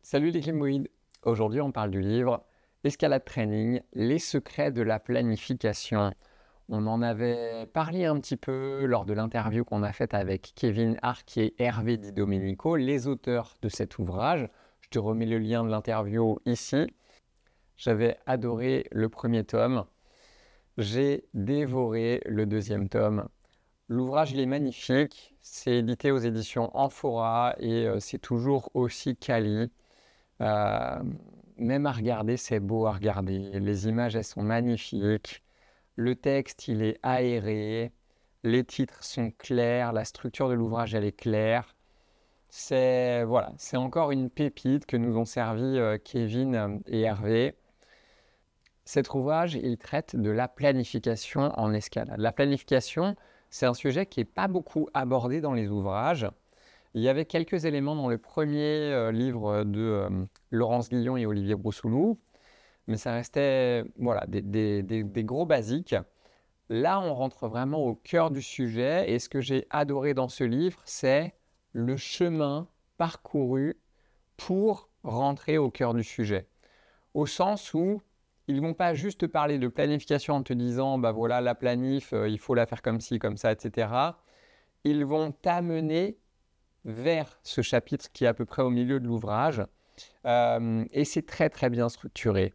Salut les Glémoïdes! Aujourd'hui, on parle du livre Escalade Training, les secrets de la planification. On en avait parlé un petit peu lors de l'interview qu'on a faite avec Kevin Arc et Hervé Di Domenico, les auteurs de cet ouvrage. Je te remets le lien de l'interview ici. J'avais adoré le premier tome. J'ai dévoré le deuxième tome. L'ouvrage, il est magnifique. C'est édité aux éditions Amphora et c'est toujours aussi quali. Euh, Même à regarder, c'est beau à regarder. Les images, elles sont magnifiques. Le texte, il est aéré. Les titres sont clairs. La structure de l'ouvrage, elle est claire. C'est encore une pépite que nous ont servi Kevin et Hervé. Cet ouvrage, il traite de la planification en escalade. La planification, c'est un sujet qui n'est pas beaucoup abordé dans les ouvrages. Il y avait quelques éléments dans le premier livre de Laurence Guillon et Olivier Broussoulou, mais ça restait des gros basiques. Là, on rentre vraiment au cœur du sujet et ce que j'ai adoré dans ce livre, c'est le chemin parcouru pour rentrer au cœur du sujet. Au sens où ils ne vont pas juste parler de planification en te disant, bah voilà, la planif, il faut la faire comme ci, comme ça, etc. Ils vont t'amener vers ce chapitre qui est à peu près au milieu de l'ouvrage. Et c'est très très bien structuré.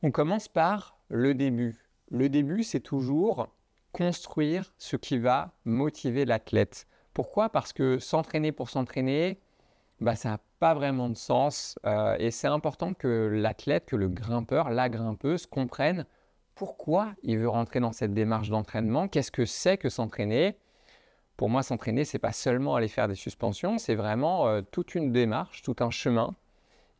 On commence par le début. Le début, c'est toujours construire ce qui va motiver l'athlète. Pourquoi? Parce que s'entraîner pour s'entraîner, ça n'a pas vraiment de sens. Et c'est important que l'athlète, que le grimpeur, la grimpeuse comprenne pourquoi il veut rentrer dans cette démarche d'entraînement. Qu'est-ce que c'est que s'entraîner? Pour moi, s'entraîner, ce n'est pas seulement aller faire des suspensions, c'est vraiment toute une démarche, tout un chemin.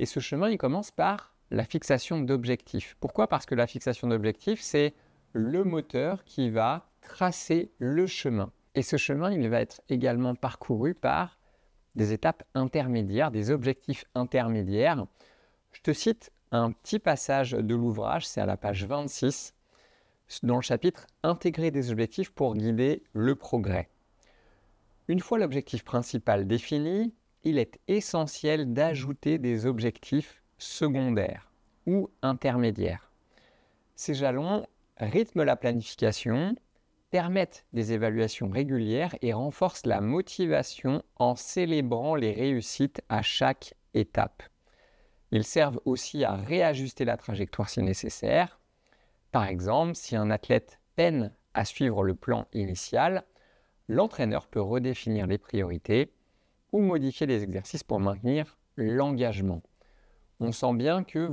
Et ce chemin, il commence par la fixation d'objectifs. Pourquoi? Parce que la fixation d'objectifs, c'est le moteur qui va tracer le chemin. Et ce chemin, il va être également parcouru par des étapes intermédiaires, des objectifs intermédiaires. Je te cite un petit passage de l'ouvrage, c'est à la page 26, dans le chapitre « Intégrer des objectifs pour guider le progrès ». Une fois l'objectif principal défini, il est essentiel d'ajouter des objectifs secondaires ou intermédiaires. Ces jalons rythment la planification, permettent des évaluations régulières et renforcent la motivation en célébrant les réussites à chaque étape. Ils servent aussi à réajuster la trajectoire si nécessaire. Par exemple, si un athlète peine à suivre le plan initial, l'entraîneur peut redéfinir les priorités ou modifier les exercices pour maintenir l'engagement. On sent bien que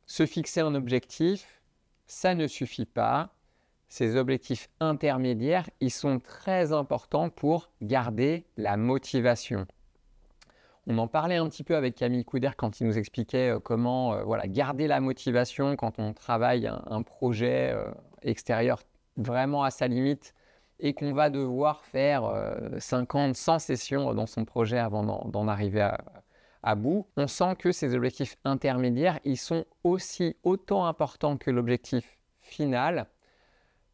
se fixer un objectif, ça ne suffit pas. Ces objectifs intermédiaires, ils sont très importants pour garder la motivation. On en parlait un petit peu avec Camille Couder quand il nous expliquait comment garder la motivation quand on travaille un projet extérieur vraiment à sa limite et qu'on va devoir faire 50, 100 sessions dans son projet avant d'en arriver à bout. On sent que ces objectifs intermédiaires, ils sont autant importants que l'objectif final.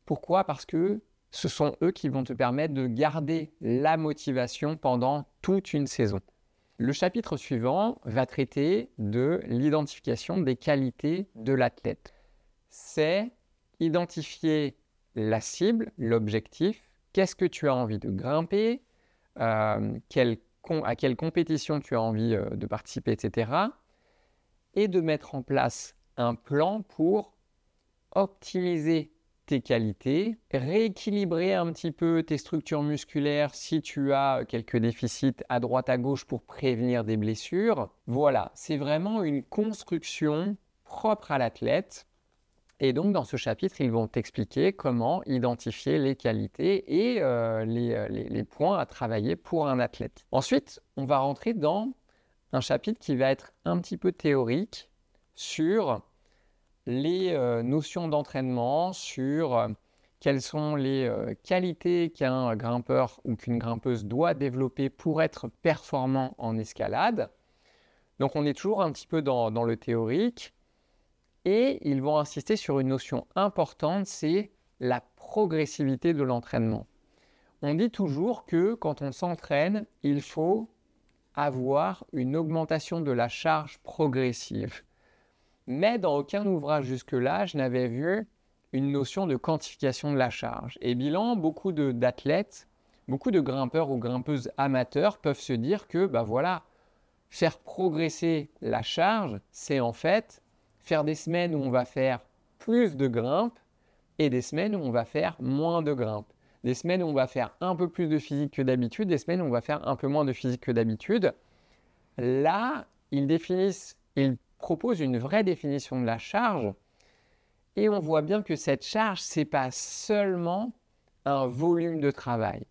Pourquoi? Parce que ce sont eux qui vont te permettre de garder la motivation pendant toute une saison. Le chapitre suivant va traiter de l'identification des qualités de l'athlète. C'est identifier la cible, l'objectif, qu'est-ce que tu as envie de grimper, à quelle compétition tu as envie de participer, etc. Et de mettre en place un plan pour optimiser tes qualités, rééquilibrer un petit peu tes structures musculaires si tu as quelques déficits à droite à gauche pour prévenir des blessures. Voilà, c'est vraiment une construction propre à l'athlète. Et donc, dans ce chapitre, ils vont t'expliquer comment identifier les qualités et les points à travailler pour un athlète. Ensuite, on va rentrer dans un chapitre qui va être un petit peu théorique sur les notions d'entraînement, sur quelles sont les qualités qu'un grimpeur ou qu'une grimpeuse doit développer pour être performant en escalade. Donc, on est toujours un petit peu dans le théorique. Et ils vont insister sur une notion importante, c'est la progressivité de l'entraînement. On dit toujours que quand on s'entraîne, il faut avoir une augmentation de la charge progressive. Mais dans aucun ouvrage jusque-là, je n'avais vu une notion de quantification de la charge. Et bilan, beaucoup d'athlètes, beaucoup de grimpeurs ou grimpeuses amateurs peuvent se dire que voilà, faire progresser la charge, c'est en fait faire des semaines où on va faire plus de grimpes et des semaines où on va faire moins de grimpes. Des semaines où on va faire un peu plus de physique que d'habitude, des semaines où on va faire un peu moins de physique que d'habitude. Là, ils proposent une vraie définition de la charge et on voit bien que cette charge, ce n'est pas seulement un volume de travail.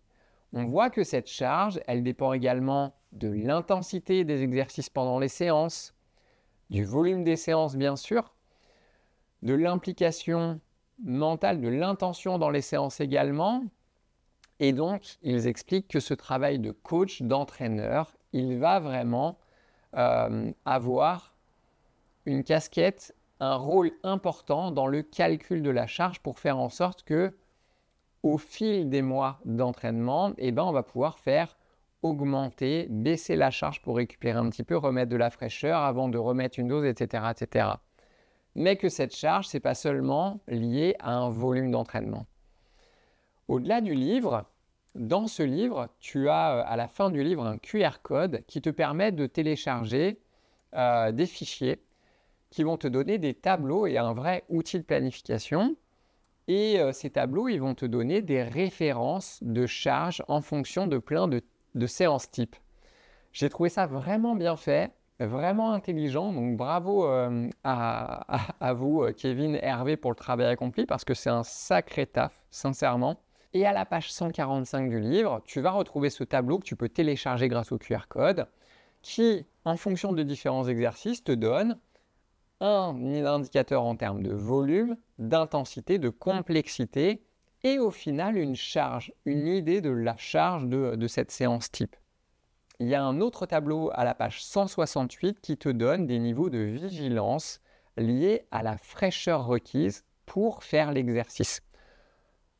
On voit que cette charge, elle dépend également de l'intensité des exercices pendant les séances, du volume des séances bien sûr, de l'implication mentale, de l'intention dans les séances également. Et donc, ils expliquent que ce travail de coach, d'entraîneur, il va vraiment avoir une casquette, un rôle important dans le calcul de la charge pour faire en sorte que, au fil des mois d'entraînement, on va pouvoir faire augmenter, baisser la charge pour récupérer un petit peu, remettre de la fraîcheur avant de remettre une dose, etc. etc. Mais que cette charge, ce n'est pas seulement lié à un volume d'entraînement. Au-delà du livre, dans ce livre, tu as à la fin du livre un QR code qui te permet de télécharger des fichiers qui vont te donner des tableaux et un vrai outil de planification. Et ces tableaux, ils vont te donner des références de charges en fonction de plein de séances types. J'ai trouvé ça vraiment bien fait, vraiment intelligent. Donc bravo à vous, Kevin, Hervé, pour le travail accompli parce que c'est un sacré taf, sincèrement. Et à la page 145 du livre, tu vas retrouver ce tableau que tu peux télécharger grâce au QR code qui, en fonction de différents exercices, te donne un indicateur en termes de volume, d'intensité, de complexité et au final une charge, une idée de la charge de cette séance type. Il y a un autre tableau à la page 168 qui te donne des niveaux de vigilance liés à la fraîcheur requise pour faire l'exercice.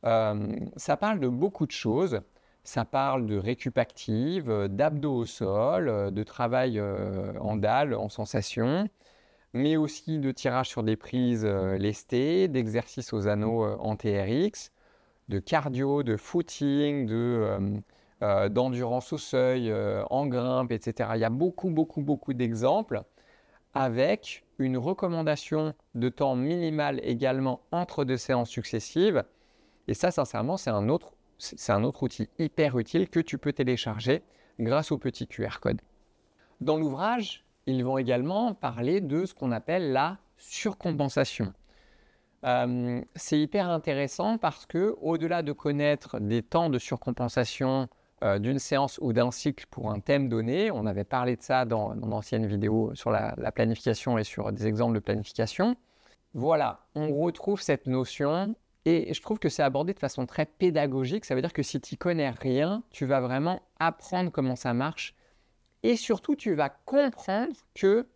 Ça parle de beaucoup de choses. Ça parle de récup active, d'abdos au sol, de travail en dalle, en sensation, mais aussi de tirage sur des prises lestées, d'exercices aux anneaux en TRX, de cardio, de footing, d'endurance au seuil, en grimpe, etc. Il y a beaucoup d'exemples avec une recommandation de temps minimal également entre deux séances successives. Et ça, sincèrement, c'est un autre outil hyper utile que tu peux télécharger grâce au petit QR code. Dans l'ouvrage, ils vont également parler de ce qu'on appelle la surcompensation. C'est hyper intéressant parce que, au-delà de connaître des temps de surcompensation d'une séance ou d'un cycle pour un thème donné, on avait parlé de ça dans d'anciennes vidéos sur la planification et sur des exemples de planification. Voilà, on retrouve cette notion et je trouve que c'est abordé de façon très pédagogique. Ça veut dire que si tu n'y connais rien, tu vas vraiment apprendre comment ça marche et surtout tu vas comprendre que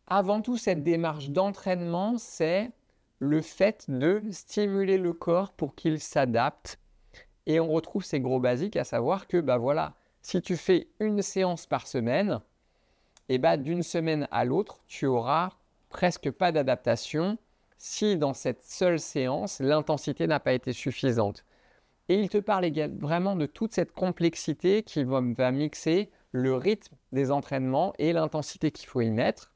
avant tout, cette démarche d'entraînement, c'est le fait de stimuler le corps pour qu'il s'adapte. Et on retrouve ces gros basiques, à savoir que si tu fais une séance par semaine, d'une semaine à l'autre, tu auras presque pas d'adaptation si dans cette seule séance, l'intensité n'a pas été suffisante. Et il te parle vraiment de toute cette complexité qui va mixer le rythme des entraînements et l'intensité qu'il faut y mettre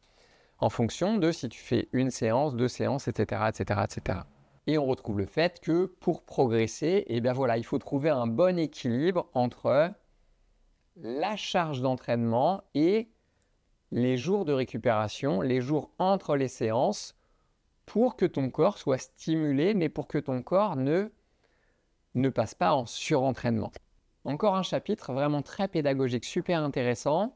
en fonction de si tu fais une séance, deux séances, etc., etc., etc. Et on retrouve le fait que pour progresser, il faut trouver un bon équilibre entre la charge d'entraînement et les jours de récupération, les jours entre les séances, pour que ton corps soit stimulé, mais pour que ton corps ne passe pas en surentraînement. Encore un chapitre vraiment très pédagogique, super intéressant.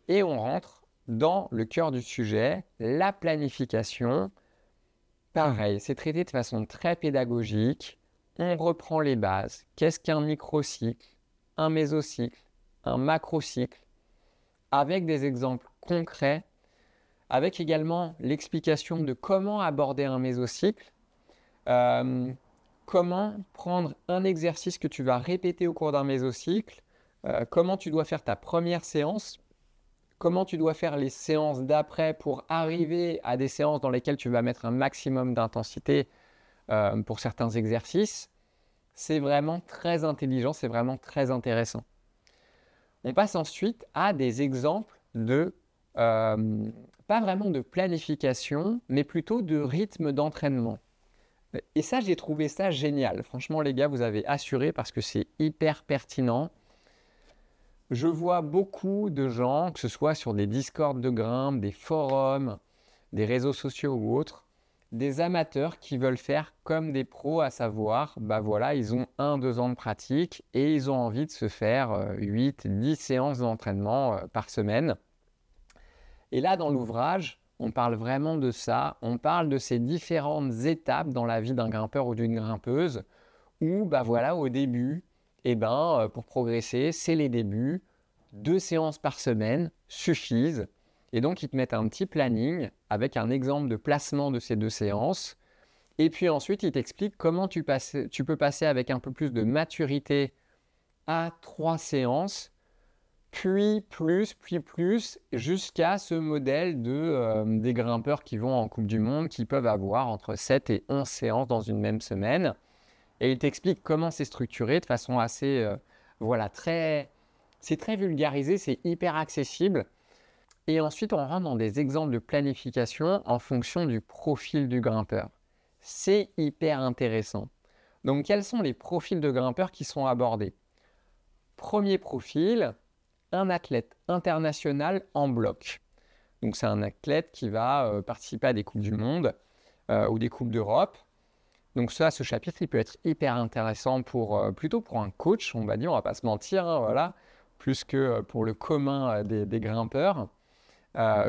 Et on rentre dans le cœur du sujet, la planification. Pareil, c'est traité de façon très pédagogique. On reprend les bases. Qu'est-ce qu'un microcycle, un mésocycle, un macrocycle, avec des exemples concrets, avec également l'explication de comment aborder un mésocycle, comment prendre un exercice que tu vas répéter au cours d'un mésocycle, comment tu dois faire ta première séance, comment tu dois faire les séances d'après pour arriver à des séances dans lesquelles tu vas mettre un maximum d'intensité pour certains exercices. C'est vraiment très intelligent, c'est vraiment très intéressant. On passe ensuite à des exemples de, pas vraiment de planification, mais plutôt de rythme d'entraînement. Et ça, j'ai trouvé ça génial. Franchement, les gars, vous avez assuré parce que c'est hyper pertinent. Je vois beaucoup de gens, que ce soit sur des Discords de grimpe, des forums, des réseaux sociaux ou autres, des amateurs qui veulent faire comme des pros, à savoir, bah voilà, ils ont 1-2 ans de pratique et ils ont envie de se faire 8-10 séances d'entraînement par semaine. Et là, dans l'ouvrage, on parle vraiment de ça. On parle de ces différentes étapes dans la vie d'un grimpeur ou d'une grimpeuse où, bah voilà, au début, pour progresser, c'est les débuts. 2 séances par semaine suffisent. Et donc, ils te mettent un petit planning avec un exemple de placement de ces 2 séances. Et puis ensuite, ils t'expliquent comment tu peux passer avec un peu plus de maturité à 3 séances, puis plus, jusqu'à ce modèle des grimpeurs qui vont en Coupe du Monde, qui peuvent avoir entre 7 et 11 séances dans une même semaine. Et il t'explique comment c'est structuré de façon assez, c'est très vulgarisé, c'est hyper accessible. Et ensuite, on rentre dans des exemples de planification en fonction du profil du grimpeur. C'est hyper intéressant. Donc, quels sont les profils de grimpeurs qui sont abordés? Premier profil, un athlète international en bloc. Donc, c'est un athlète qui va participer à des Coupes du Monde ou des Coupes d'Europe. Donc ça, ce chapitre, il peut être hyper intéressant plutôt pour un coach, on va dire, on va pas se mentir, hein, voilà, plus que pour le commun des grimpeurs,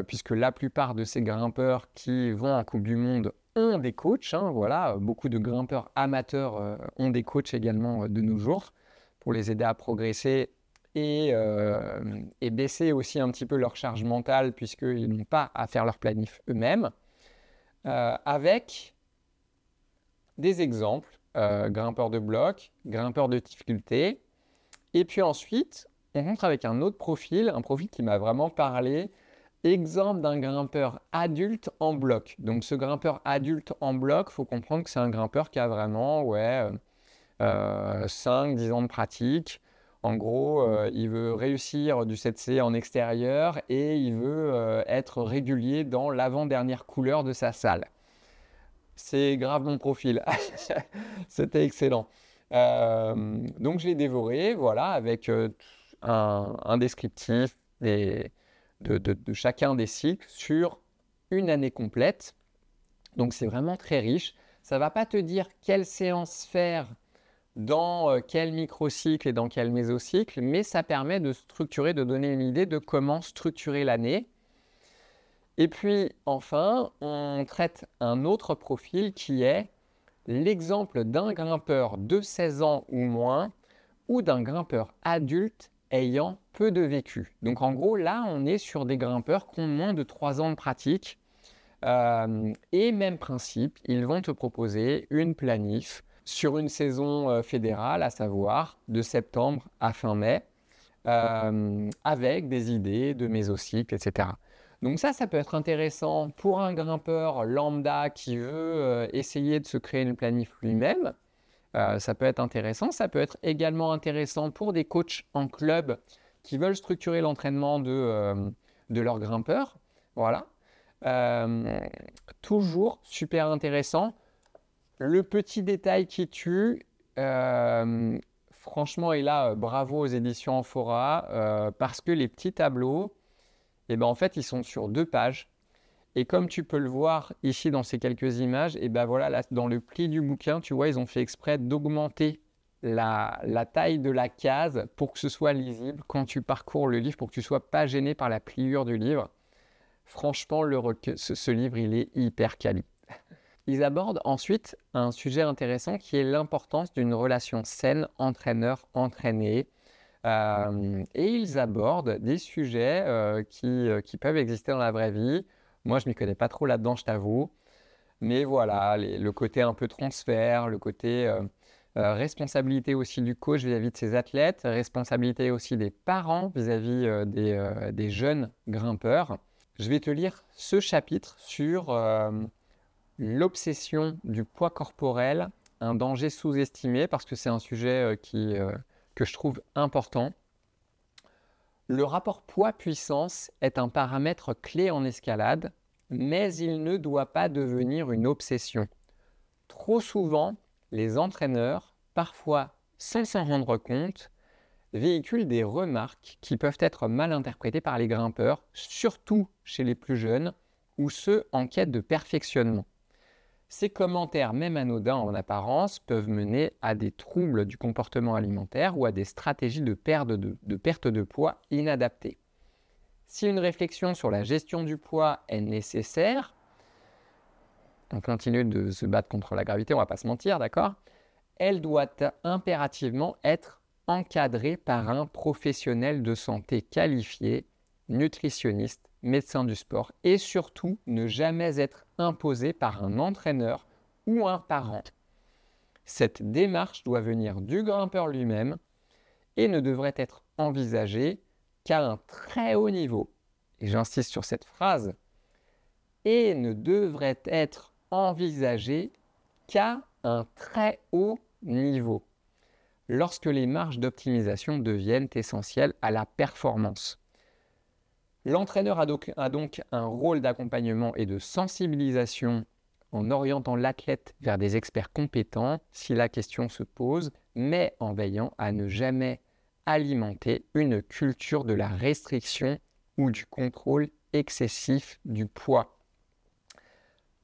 puisque la plupart de ces grimpeurs qui vont en Coupe du Monde ont des coachs, hein, voilà, beaucoup de grimpeurs amateurs ont des coachs également de nos jours pour les aider à progresser et baisser aussi un petit peu leur charge mentale puisqu'ils n'ont pas à faire leur planif eux-mêmes, avec des exemples, grimpeurs de bloc, grimpeurs de difficulté. Et puis ensuite, on rentre avec un autre profil, un profil qui m'a vraiment parlé. Exemple d'un grimpeur adulte en bloc. Donc ce grimpeur adulte en bloc, il faut comprendre que c'est un grimpeur qui a vraiment 5-10 ans de pratique. En gros, il veut réussir du 7C en extérieur et il veut être régulier dans l'avant-dernière couleur de sa salle. C'est grave mon profil. C'était excellent. Donc, je l'ai dévoré, voilà, avec un descriptif de chacun des cycles sur une année complète. Donc, c'est vraiment très riche. Ça ne va pas te dire quelle séance faire dans quel microcycle et dans quel mésocycle, mais ça permet de structurer, de donner une idée de comment structurer l'année. Et puis, enfin, on traite un autre profil qui est l'exemple d'un grimpeur de 16 ans ou moins ou d'un grimpeur adulte ayant peu de vécu. Donc, en gros, là, on est sur des grimpeurs qui ont moins de 3 ans de pratique. Et même principe, ils vont te proposer une planif sur une saison fédérale, à savoir de septembre à fin mai, avec des idées de mésocycle, etc. Donc ça peut être intéressant pour un grimpeur lambda qui veut essayer de se créer une planif lui-même. Ça peut être intéressant. Ça peut être également intéressant pour des coachs en club qui veulent structurer l'entraînement de leurs grimpeurs. Voilà. Toujours super intéressant. Le petit détail qui tue, franchement, et là, bravo aux éditions Amphora, parce que les petits tableaux, en fait, ils sont sur 2 pages. Et comme tu peux le voir ici dans ces quelques images, voilà, là, dans le pli du bouquin, tu vois, ils ont fait exprès d'augmenter la taille de la case pour que ce soit lisible quand tu parcours le livre, pour que tu ne sois pas gêné par la pliure du livre. Franchement, ce livre, il est hyper quali. Ils abordent ensuite un sujet intéressant qui est l'importance d'une relation saine entraîneur-entraîné. Et ils abordent des sujets qui peuvent exister dans la vraie vie. Moi, je ne m'y connais pas trop là-dedans, je t'avoue. Mais voilà, le côté un peu transfert, le côté Responsabilité aussi du coach vis-à-vis de ses athlètes, responsabilité aussi des parents vis-à-vis des jeunes grimpeurs. Je vais te lire ce chapitre sur l'obsession du poids corporel, un danger sous-estimé, parce que c'est un sujet que je trouve important. Le rapport poids-puissance est un paramètre clé en escalade, mais il ne doit pas devenir une obsession. Trop souvent, les entraîneurs, parfois sans s'en rendre compte, véhiculent des remarques qui peuvent être mal interprétées par les grimpeurs, surtout chez les plus jeunes ou ceux en quête de perfectionnement. Ces commentaires, même anodins en apparence, peuvent mener à des troubles du comportement alimentaire ou à des stratégies de perte de poids inadaptées. Si une réflexion sur la gestion du poids est nécessaire, on continue de se battre contre la gravité, on ne va pas se mentir, d'accord ? Elle doit impérativement être encadrée par un professionnel de santé qualifié, nutritionniste, médecin du sport et surtout ne jamais être imposée par un entraîneur ou un parent. Cette démarche doit venir du grimpeur lui-même et ne devrait être envisagée qu'à un très haut niveau. Et j'insiste sur cette phrase, et ne devrait être envisagée qu'à un très haut niveau, lorsque les marges d'optimisation deviennent essentielles à la performance. L'entraîneur a donc un rôle d'accompagnement et de sensibilisation en orientant l'athlète vers des experts compétents si la question se pose, mais en veillant à ne jamais alimenter une culture de la restriction ou du contrôle excessif du poids.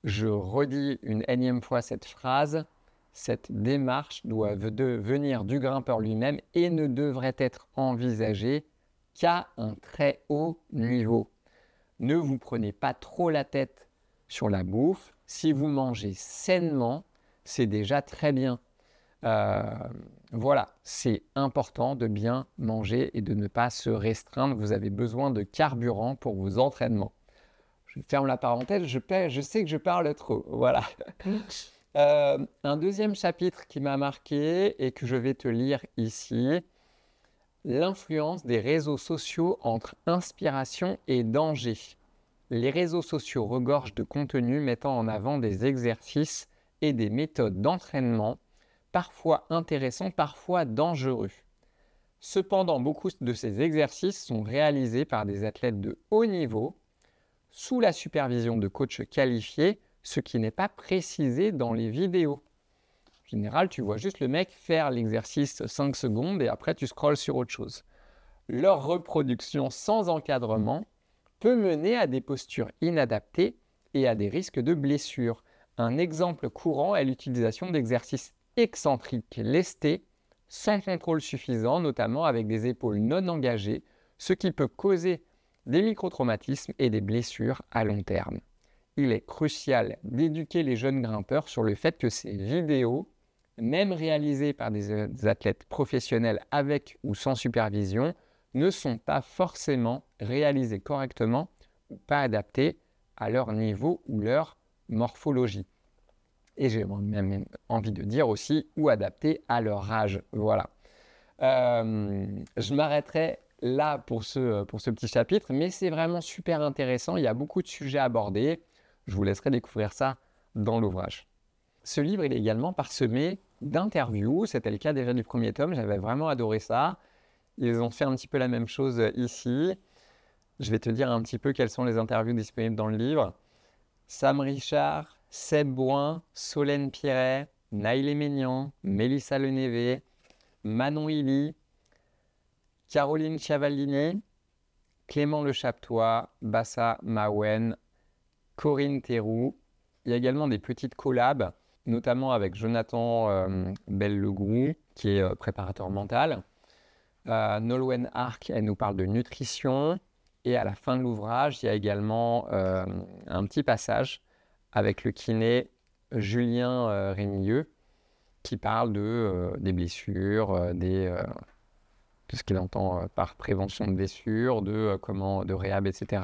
Je redis une énième fois cette phrase, cette démarche doit venir du grimpeur lui-même et ne devrait être envisagée qu'à un très haut niveau. Ne vous prenez pas trop la tête sur la bouffe. Si vous mangez sainement, c'est déjà très bien. Voilà, c'est important de bien manger et de ne pas se restreindre. Vous avez besoin de carburant pour vos entraînements. Je ferme la parenthèse, je sais que je parle trop. Voilà. Un deuxième chapitre qui m'a marqué et que je vais te lire ici. L'influence des réseaux sociaux entre inspiration et danger. Les réseaux sociaux regorgent de contenus mettant en avant des exercices et des méthodes d'entraînement, parfois intéressants, parfois dangereux. Cependant, beaucoup de ces exercices sont réalisés par des athlètes de haut niveau, sous la supervision de coachs qualifiés, ce qui n'est pas précisé dans les vidéos. En général, tu vois juste le mec faire l'exercice 5 secondes et après tu scrolles sur autre chose. Leur reproduction sans encadrement peut mener à des postures inadaptées et à des risques de blessures. Un exemple courant est l'utilisation d'exercices excentriques lestés sans contrôle suffisant, notamment avec des épaules non engagées, ce qui peut causer des microtraumatismes et des blessures à long terme. Il est crucial d'éduquer les jeunes grimpeurs sur le fait que ces vidéos, même réalisées par des athlètes professionnels avec ou sans supervision, ne sont pas forcément réalisées correctement ou pas adaptées à leur niveau ou leur morphologie. Et j'ai même envie de dire aussi, ou adaptées à leur âge. Voilà. Je m'arrêterai là pour ce petit chapitre, mais c'est vraiment super intéressant. Il y a beaucoup de sujets abordés. Je vous laisserai découvrir ça dans l'ouvrage. Ce livre, il est également parsemé d'interviews. C'était le cas déjà du premier tome. J'avais vraiment adoré ça. Ils ont fait un petit peu la même chose ici. Je vais te dire un petit peu quelles sont les interviews disponibles dans le livre. Sam Richard, Seb Bouin, Solène Pierret, Naïlé Ménian, Mélissa Lenévé, Manon Illy, Caroline Chiavallini, Clément Le Chaptois, Bassa Mawen, Corinne Théroux. Il y a également des petites collabs, notamment avec Jonathan Bellegrou, qui est préparateur mental. Nolwenn Arc, elle nous parle de nutrition. Et à la fin de l'ouvrage, il y a également un petit passage avec le kiné Julien Rémilleux qui parle des blessures, de ce qu'il entend par prévention de blessures, de réhab, etc.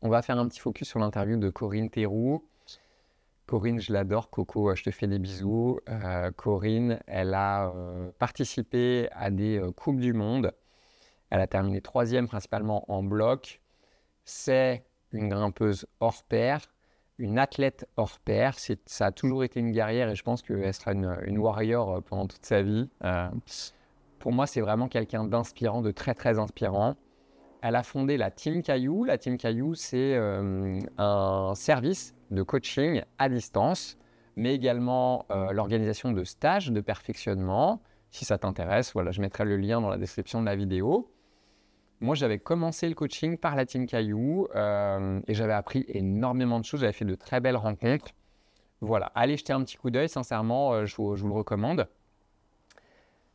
On va faire un petit focus sur l'interview de Corinne Théroux. Corinne, je l'adore. Coco, je te fais des bisous. Corinne, elle a participé à des Coupes du Monde. Elle a terminé 3e principalement en bloc. C'est une grimpeuse hors pair, une athlète hors pair. Ça a toujours été une guerrière et je pense qu'elle sera une warrior pendant toute sa vie. Pour moi, c'est vraiment quelqu'un d'inspirant, de très très inspirant. Elle a fondé la Team Caillou. La Team Caillou, c'est un service de coaching à distance, mais également l'organisation de stages de perfectionnement. Si ça t'intéresse, voilà, je mettrai le lien dans la description de la vidéo. Moi, j'avais commencé le coaching par la Team Caillou et j'avais appris énormément de choses. J'avais fait de très belles rencontres. Voilà, allez jeter un petit coup d'œil, sincèrement, je vous le recommande.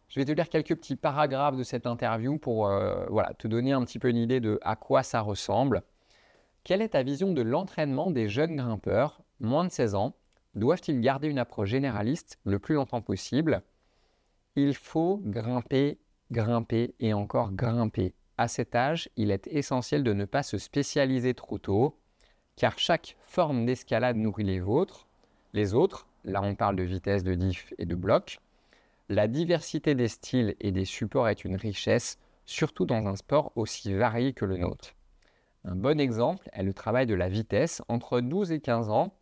Je vais te lire quelques petits paragraphes de cette interview pour voilà, te donner un petit peu une idée de à quoi ça ressemble. Quelle est ta vision de l'entraînement des jeunes grimpeurs, moins de 16 ans? Doivent-ils garder une approche généraliste le plus longtemps possible? Il faut grimper, grimper et encore grimper. À cet âge, il est essentiel de ne pas se spécialiser trop tôt, car chaque forme d'escalade nourrit les autres. Là on parle de vitesse, de diff et de bloc. La diversité des styles et des supports est une richesse, surtout dans un sport aussi varié que le nôtre. Un bon exemple est le travail de la vitesse. Entre 12 et 15 ans,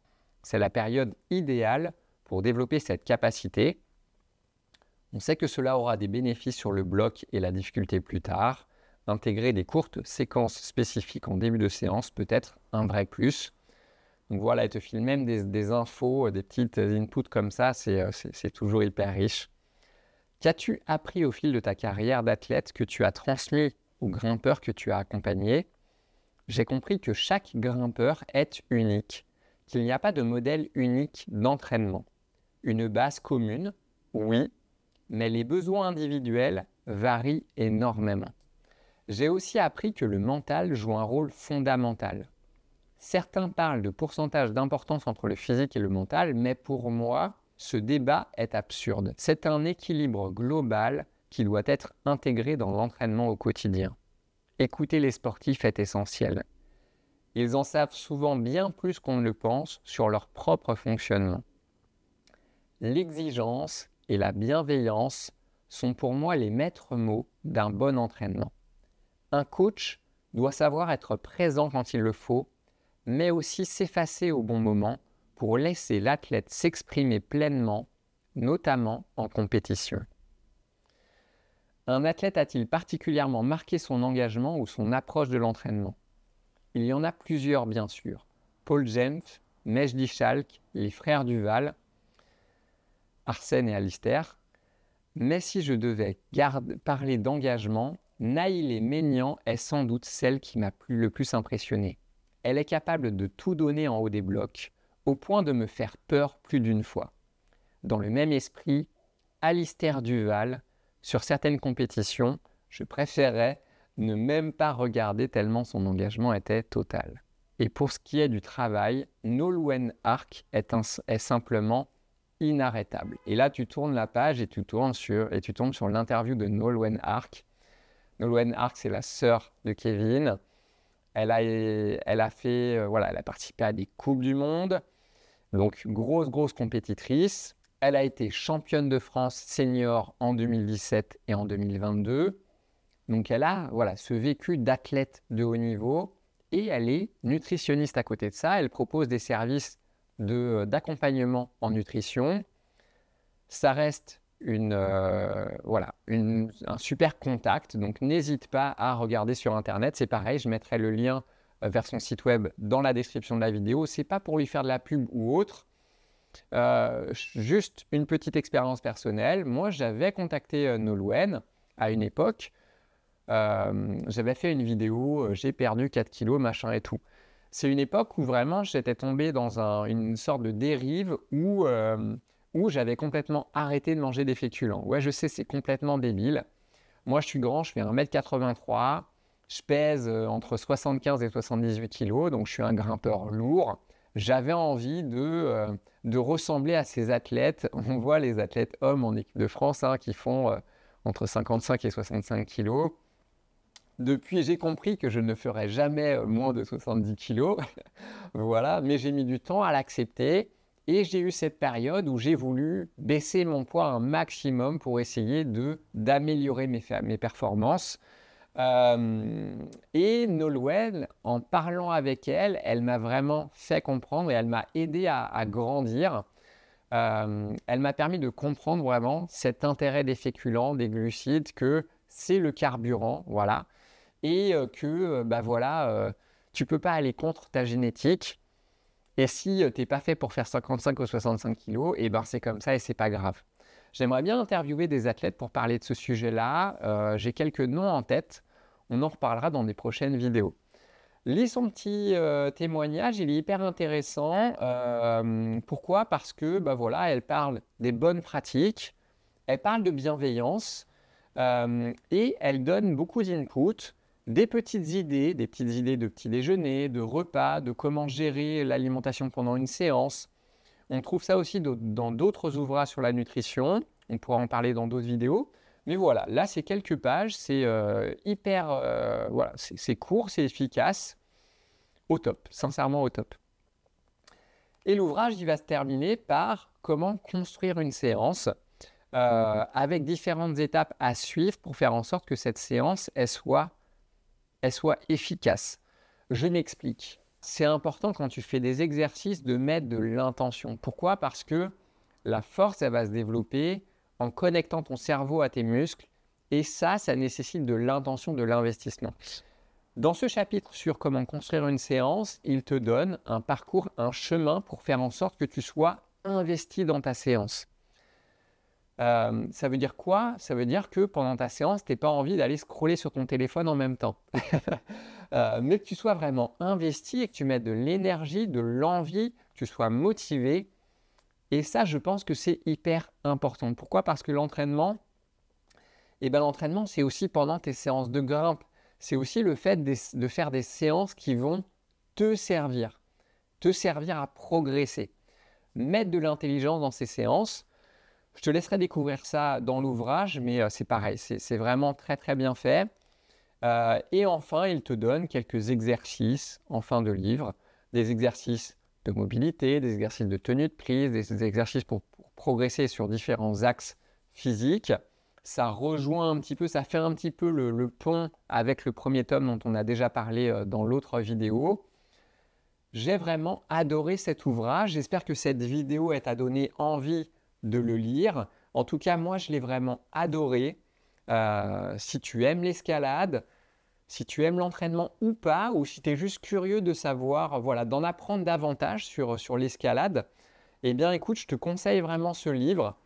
c'est la période idéale pour développer cette capacité. On sait que cela aura des bénéfices sur le bloc et la difficulté plus tard. Intégrer des courtes séquences spécifiques en début de séance peut être un vrai plus. Donc voilà, elle te file même des infos, des petites inputs comme ça, c'est toujours hyper riche. Qu'as-tu appris au fil de ta carrière d'athlète que tu as transmis aux grimpeurs que tu as accompagnés? J'ai compris que chaque grimpeur est unique, qu'il n'y a pas de modèle unique d'entraînement. Une base commune, oui, mais les besoins individuels varient énormément. J'ai aussi appris que le mental joue un rôle fondamental. Certains parlent de pourcentage d'importance entre le physique et le mental, mais pour moi, ce débat est absurde. C'est un équilibre global qui doit être intégré dans l'entraînement au quotidien. Écouter les sportifs est essentiel. Ils en savent souvent bien plus qu'on ne le pense sur leur propre fonctionnement. L'exigence et la bienveillance sont pour moi les maîtres mots d'un bon entraînement. Un coach doit savoir être présent quand il le faut, mais aussi s'effacer au bon moment pour laisser l'athlète s'exprimer pleinement, notamment en compétition. Un athlète a-t-il particulièrement marqué son engagement ou son approche de l'entraînement? Il y en a plusieurs, bien sûr. Paul Jenf, Mejdi Schalk, les frères Duval, Arsène et Alistair. Mais si je devais parler d'engagement, Naïlé Ménian est sans doute celle qui m'a le plus impressionné. Elle est capable de tout donner en haut des blocs, au point de me faire peur plus d'une fois. Dans le même esprit, Alistair Duval, sur certaines compétitions, je préférais ne même pas regarder tellement son engagement était total. Et pour ce qui est du travail, Nolwenn Ark est simplement inarrêtable. Et là, tu tournes la page et tu tombes sur l'interview de Nolwenn Ark. Nolwenn Ark, c'est la sœur de Kevin. Elle a participé à des Coupes du Monde. Donc, grosse compétitrice. Elle a été championne de France senior en 2017 et en 2022. Donc, elle a ce vécu d'athlète de haut niveau et elle est nutritionniste à côté de ça. Elle propose des services d'accompagnement en nutrition. Ça reste un super contact. Donc, n'hésite pas à regarder sur Internet. C'est pareil, je mettrai le lien vers son site web dans la description de la vidéo. Ce n'est pas pour lui faire de la pub ou autre. Juste une petite expérience personnelle. Moi, j'avais contacté Nolwenn à une époque. J'avais fait une vidéo, j'ai perdu 4 kilos, machin et tout. C'est une époque où vraiment j'étais tombé dans une sorte de dérive où j'avais complètement arrêté de manger des féculents. Ouais, je sais, c'est complètement débile. Moi, je suis grand, je fais 1m83, je pèse entre 75 et 78 kilos, donc je suis un grimpeur lourd. J'avais envie de ressembler à ces athlètes. On voit les athlètes hommes en équipe de France qui font entre 55 et 65 kilos. Depuis, j'ai compris que je ne ferai jamais moins de 70 kilos. Voilà, mais j'ai mis du temps à l'accepter. Et j'ai eu cette période où j'ai voulu baisser mon poids un maximum pour essayer d'améliorer mes performances. Et Nolwenn, en parlant avec elle, elle m'a vraiment fait comprendre et elle m'a aidé à grandir. Elle m'a permis de comprendre vraiment cet intérêt des féculents, des glucides, que c'est le carburant, voilà, et que bah voilà, tu ne peux pas aller contre ta génétique. Et si tu n'es pas fait pour faire 55 ou 65 kilos, et ben c'est comme ça et c'est pas grave. J'aimerais bien interviewer des athlètes pour parler de ce sujet-là. J'ai quelques noms en tête. On en reparlera dans des prochaines vidéos. Lis son petit témoignage, il est hyper intéressant. Pourquoi? Parce que bah voilà, elle parle des bonnes pratiques, elle parle de bienveillance et elle donne beaucoup d'input, des petites idées de petit déjeuner, de repas, de comment gérer l'alimentation pendant une séance. On trouve ça aussi dans d'autres ouvrages sur la nutrition. On pourra en parler dans d'autres vidéos. Mais voilà, là, c'est quelques pages. C'est voilà, c'est court, c'est efficace. Au top, sincèrement au top. Et l'ouvrage, il va se terminer par comment construire une séance avec différentes étapes à suivre pour faire en sorte que cette séance, elle soit efficace. Je m'explique. C'est important quand tu fais des exercices de mettre de l'intention. Pourquoi? Parce que la force, elle va se développer en connectant ton cerveau à tes muscles. Et ça nécessite de l'intention, de l'investissement. Dans ce chapitre sur comment construire une séance, il te donne un parcours, un chemin pour faire en sorte que tu sois investi dans ta séance. Ça veut dire quoi? Ça veut dire que pendant ta séance, tu n'as pas envie d'aller scroller sur ton téléphone en même temps. Mais que tu sois vraiment investi et que tu mettes de l'énergie, de l'envie, que tu sois motivé. Et ça, je pense que c'est hyper important. Pourquoi? Parce que l'entraînement, l'entraînement, c'est aussi pendant tes séances de grimpe. C'est aussi le fait de faire des séances qui vont te servir à progresser. Mettre de l'intelligence dans ces séances. Je te laisserai découvrir ça dans l'ouvrage, mais c'est pareil, c'est vraiment très très bien fait. Et enfin, il te donne quelques exercices en fin de livre, des exercices de mobilité, des exercices de tenue de prise, des exercices pour progresser sur différents axes physiques. Ça rejoint un petit peu, ça fait un petit peu le pont avec le premier tome dont on a déjà parlé dans l'autre vidéo. J'ai vraiment adoré cet ouvrage. J'espère que cette vidéo t'a donné envie de le lire. En tout cas, moi, je l'ai vraiment adoré. Si tu aimes l'escalade, si tu aimes l'entraînement ou pas, ou si tu es juste curieux de savoir, voilà, d'en apprendre davantage sur l'escalade, eh bien, écoute, je te conseille vraiment ce livre.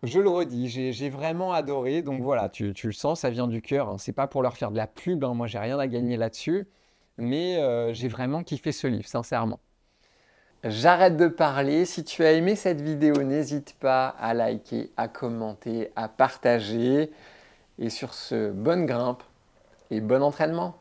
Je le redis, j'ai vraiment adoré. Donc voilà, tu le sens, ça vient du cœur. Hein. C'est pas pour leur faire de la pub, hein. Moi, j'ai rien à gagner là-dessus. Mais j'ai vraiment kiffé ce livre, sincèrement. J'arrête de parler. Si tu as aimé cette vidéo, n'hésite pas à liker, à commenter, à partager. Et sur ce, bonne grimpe et bon entraînement.